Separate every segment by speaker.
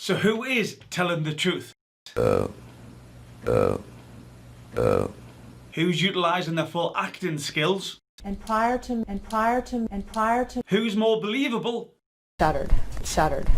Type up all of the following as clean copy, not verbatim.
Speaker 1: So who is telling the truth? Who's utilising their full acting skills?
Speaker 2: And prior to.
Speaker 1: Who's more believable?
Speaker 2: Shattered.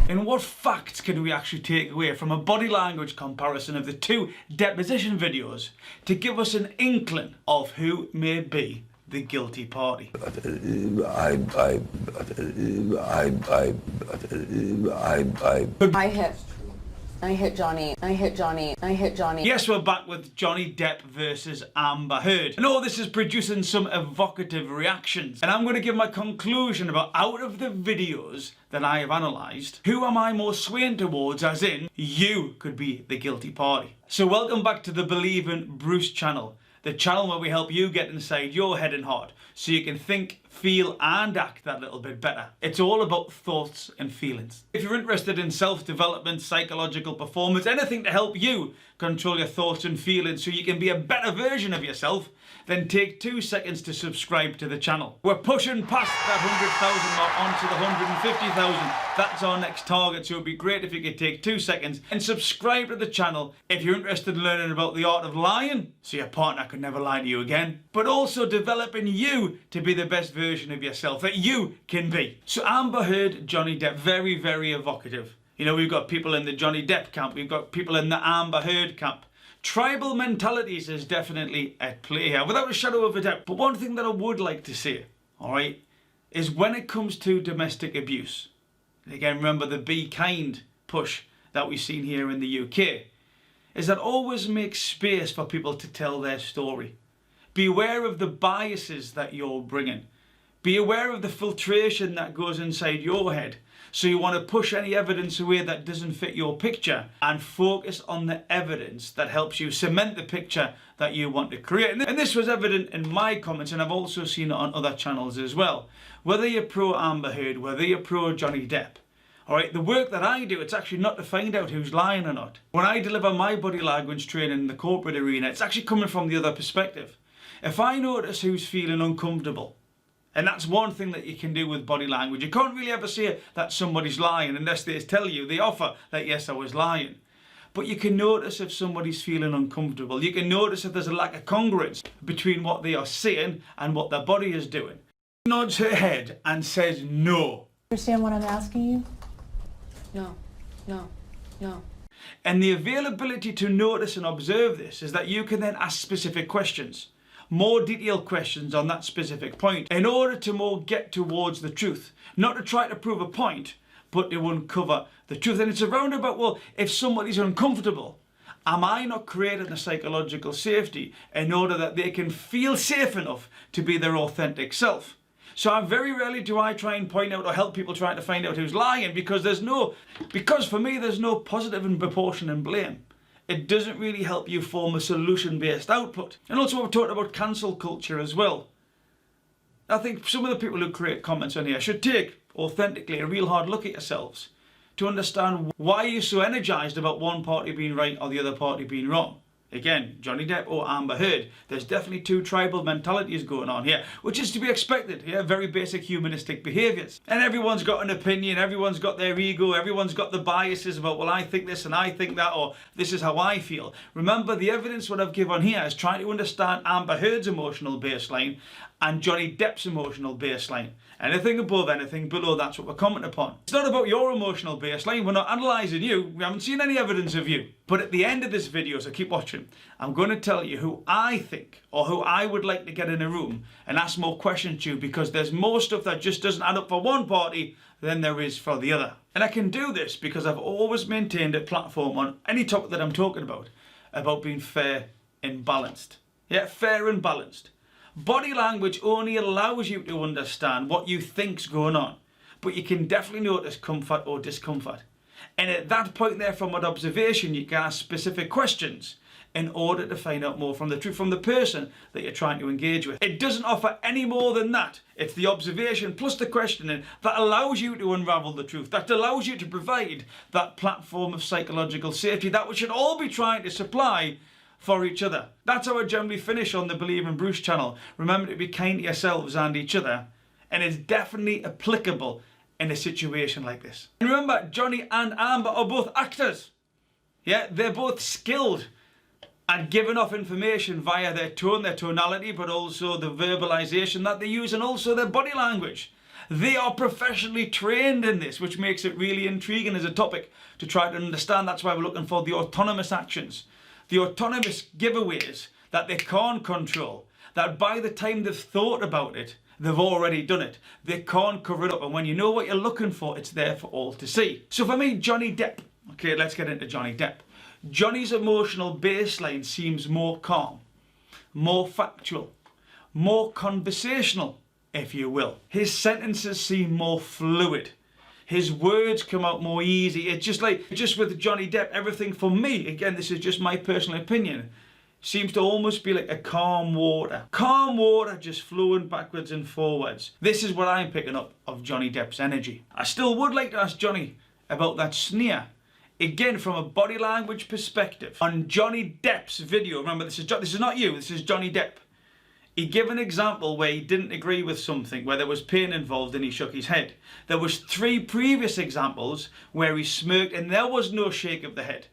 Speaker 1: And what facts can we actually take away from a body language comparison of the two deposition videos to give us an inkling of who may be the guilty party?
Speaker 2: I hit Johnny.
Speaker 1: Yes, we're back with Johnny Depp versus Amber Heard. I know this is producing some evocative reactions, and I'm going to give my conclusion about, out of the videos that I have analysed, who am I more swaying towards, as in, you could be the guilty party. So welcome back to the Believe in Bruce channel, the channel where we help you get inside your head and heart so you can think, feel and act that little bit better. It's all about thoughts and feelings. If you're interested in self-development, psychological performance, anything to help you control your thoughts and feelings so you can be a better version of yourself, then take 2 seconds to subscribe to the channel. We're pushing past that 100,000 mark onto the 150,000. That's our next target, so it'd be great if you could take 2 seconds and subscribe to the channel if you're interested in learning about the art of lying, so your partner could never lie to you again, but also developing you to be the best version of yourself that you can be. So Amber Heard, Johnny Depp, very, very evocative. You know, we've got people in the Johnny Depp camp, we've got people in the Amber Heard camp. Tribal mentalities is definitely at play here, without a shadow of a doubt. But one thing that I would like to say, alright, is when it comes to domestic abuse, again, remember the be kind push that we've seen here in the UK, is that always make space for people to tell their story. Be aware of the biases that you're bringing. Be aware of the filtration that goes inside your head. So you want to push any evidence away that doesn't fit your picture and focus on the evidence that helps you cement the picture that you want to create. And this was evident in my comments, and I've also seen it on other channels as well. Whether you're pro Amber Heard, whether you're pro Johnny Depp, alright, the work that I do, it's actually not to find out who's lying or not. When I deliver my body language training in the corporate arena, it's actually coming from the other perspective. If I notice who's feeling uncomfortable, and that's one thing that you can do with body language. You can't really ever say that somebody's lying unless they tell you, they offer that, yes, I was lying. But you can notice if somebody's feeling uncomfortable. You can notice if there's a lack of congruence between what they are saying and what their body is doing. She nods her head and says no.
Speaker 2: Understand what I'm asking you? No.
Speaker 1: And the availability to notice and observe this is that you can then ask specific questions. More detailed questions on that specific point in order to more get towards the truth. Not to try to prove a point, but to uncover the truth. And it's around about, well, if somebody's uncomfortable, am I not creating a psychological safety in order that they can feel safe enough to be their authentic self? So very rarely do I try and point out or help people trying to find out who's lying, because for me there's no positive and proportion and blame. It doesn't really help you form a solution-based output. And also we've talked about cancel culture as well. I think some of the people who create comments on here should take, authentically, a real hard look at yourselves to understand why you're so energised about one party being right or the other party being wrong. Again, Johnny Depp or Amber Heard, there's definitely two tribal mentalities going on here, which is to be expected, yeah, very basic humanistic behaviours. And everyone's got an opinion, everyone's got their ego, everyone's got the biases about, well, I think this and I think that, or this is how I feel. Remember, the evidence what I've given here is trying to understand Amber Heard's emotional baseline and Johnny Depp's emotional baseline. Anything above, anything below, that's what we're commenting upon. It's not about your emotional baseline, we're not analysing you, we haven't seen any evidence of you. But at the end of this video, so keep watching, I'm going to tell you who I think, or who I would like to get in a room and ask more questions to, because there's more stuff that just doesn't add up for one party than there is for the other. And I can do this because I've always maintained a platform on any topic that I'm talking about being fair and balanced. Yeah, fair and balanced. Body language only allows you to understand what you think's going on, but you can definitely notice comfort or discomfort. And at that point there, from an observation, you can ask specific questions in order to find out more from the truth, from the person that you're trying to engage with. It doesn't offer any more than that. It's the observation plus the questioning that allows you to unravel the truth, that allows you to provide that platform of psychological safety that we should all be trying to supply for each other. That's how I generally finish on the Believe in Bruce channel. Remember to be kind to yourselves and each other, and it's definitely applicable in a situation like this. And remember, Johnny and Amber are both actors. Yeah, they're both skilled at giving off information via their tone, their tonality, but also the verbalization that they use and also their body language. They are professionally trained in this, which makes it really intriguing as a topic to try to understand. That's why we're looking for the autonomous actions, the autonomous giveaways that they can't control, that by the time they've thought about it, they've already done it. They can't cover it up. And when you know what you're looking for, it's there for all to see. So for me, Johnny Depp. Okay, let's get into Johnny Depp. Johnny's emotional baseline seems more calm, more factual, more conversational, if you will. His sentences seem more fluid. His words come out more easy. It's just with Johnny Depp, everything for me, again, this is just my personal opinion, seems to almost be like a calm water. Calm water just flowing backwards and forwards. This is what I'm picking up of Johnny Depp's energy. I still would like to ask Johnny about that sneer. Again, from a body language perspective, on Johnny Depp's video, remember this is not you, this is Johnny Depp. He gave an example where he didn't agree with something, where there was pain involved and he shook his head. There was 3 previous examples where he smirked and there was no shake of the head.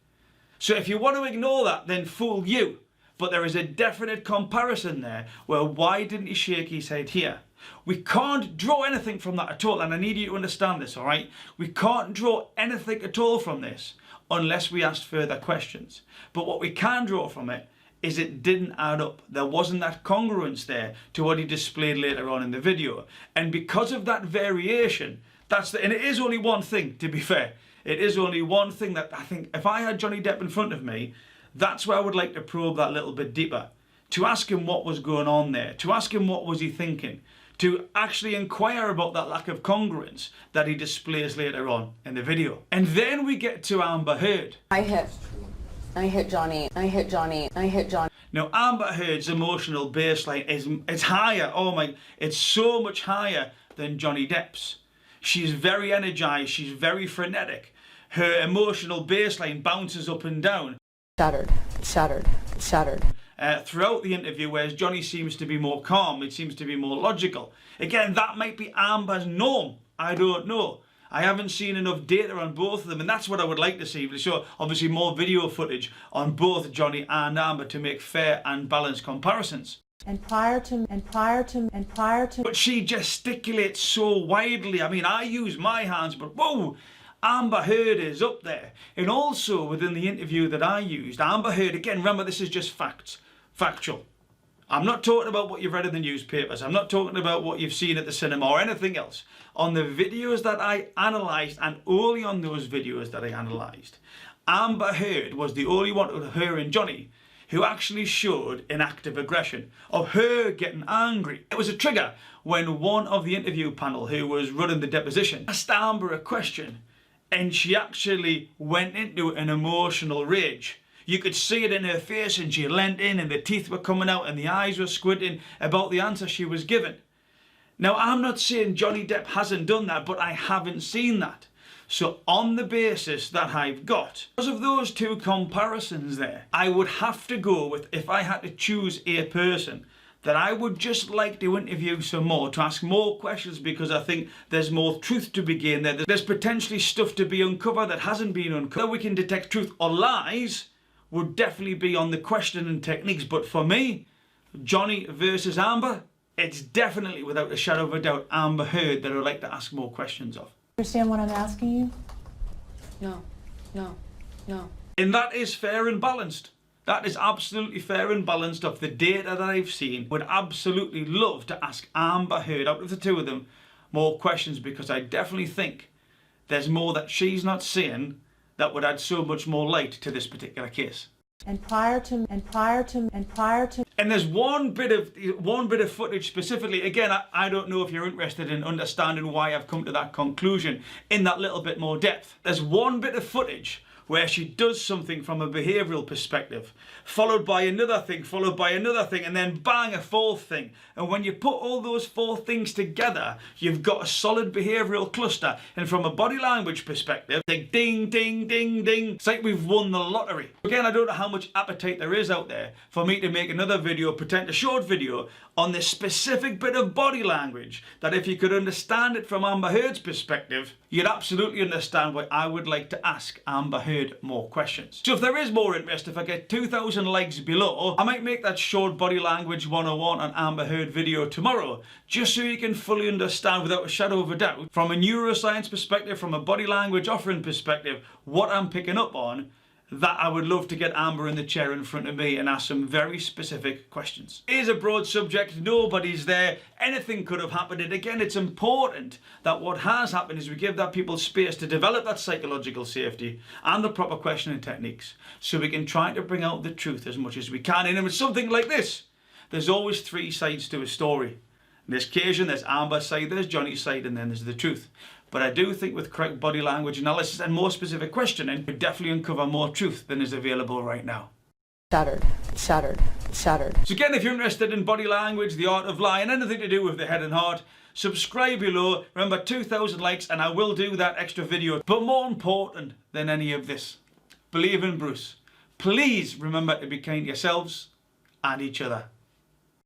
Speaker 1: So if you want to ignore that, then fool you. But there is a definite comparison there where why didn't he shake his head here? We can't draw anything from that at all, and I need you to understand this, alright? We can't draw anything at all from this unless we ask further questions. But what we can draw from it is it didn't add up. There wasn't that congruence there to what he displayed later on in the video. And because of that variation, and it is only one thing, to be fair. It is only one thing that I think if I had Johnny Depp in front of me, that's where I would like to probe that little bit deeper. To ask him what was going on there, to ask him what was he thinking, to actually inquire about that lack of congruence that he displays later on in the video. And then we get to Amber Heard.
Speaker 2: I hit Johnny.
Speaker 1: Now Amber Heard's emotional baseline is higher. Oh my, it's so much higher than Johnny Depp's. She's very energized, she's very frenetic. Her emotional baseline bounces up and down.
Speaker 2: Shattered.
Speaker 1: Throughout the interview, whereas Johnny seems to be more calm, it seems to be more logical. Again, that might be Amber's norm. I don't know. I haven't seen enough data on both of them, and that's what I would like to see. So obviously more video footage on both Johnny and Amber to make fair and balanced comparisons.
Speaker 2: And prior to.
Speaker 1: But she gesticulates so widely. I mean, I use my hands, but whoa! Amber Heard is up there. And also within the interview that I used, Amber Heard, again, remember this is just facts, factual. I'm not talking about what you've read in the newspapers. I'm not talking about what you've seen at the cinema or anything else. On the videos that I analysed, and only on those videos that I analysed, Amber Heard was the only one of her and Johnny who actually showed an active aggression of her getting angry. It was a trigger when one of the interview panel who was running the deposition asked Amber a question, and she actually went into an emotional rage. You could see it in her face, and she leant in and the teeth were coming out and the eyes were squinting about the answer she was given. Now, I'm not saying Johnny Depp hasn't done that, but I haven't seen that. So on the basis that I've got, because of those 2 comparisons there, I would have to go with, if I had to choose a person that I would just like to interview some more, to ask more questions, because I think there's more truth to be gained there. There's potentially stuff to be uncovered that hasn't been uncovered. That we can detect truth or lies would definitely be on the questioning techniques. But for me, Johnny versus Amber, it's definitely, without a shadow of a doubt, Amber Heard that I'd like to ask more questions of.
Speaker 2: Understand what I'm asking you? No.
Speaker 1: And that is fair and balanced. That is absolutely fair and balanced of the data that I've seen. Would absolutely love to ask Amber Heard, out of the 2 of them, more questions, because I definitely think there's more that she's not seeing that would add so much more light to this particular case.
Speaker 2: And prior to.
Speaker 1: And there's one bit of footage specifically. Again, I don't know if you're interested in understanding why I've come to that conclusion in that little bit more depth. There's one bit of footage where she does something from a behavioural perspective, followed by another thing, and then bang, a fourth thing. And when you put all those four things together, you've got a solid behavioural cluster. And from a body language perspective, like ding, ding, ding, ding, it's like we've won the lottery. Again, I don't know how much appetite there is out there for me to make another video, pretend a short video, on this specific bit of body language, that if you could understand it from Amber Heard's perspective, you'd absolutely understand why I would like to ask Amber Heard more questions. So if there is more interest, if I get 2,000 likes below, I might make that short body language 101 on Amber Heard video tomorrow, just so you can fully understand without a shadow of a doubt, from a neuroscience perspective, from a body language offering perspective, what I'm picking up on, that I would love to get Amber in the chair in front of me and ask some very specific questions. It is a broad subject, nobody's there, anything could have happened, and again, it's important that what has happened is we give that people space to develop that psychological safety and the proper questioning techniques, so we can try to bring out the truth as much as we can. And with something like this, there's always three sides to a story. In this occasion, there's Amber's side, there's Johnny's side, and then there's the truth. But I do think with correct body language analysis and more specific questioning, we definitely uncover more truth than is available right now.
Speaker 2: Shattered, shattered, shattered.
Speaker 1: So again, if you're interested in body language, the art of lying, anything to do with the head and heart, subscribe below. Remember, 2,000 likes and I will do that extra video. But more important than any of this, believe in Bruce. Please remember to be kind to yourselves and each other.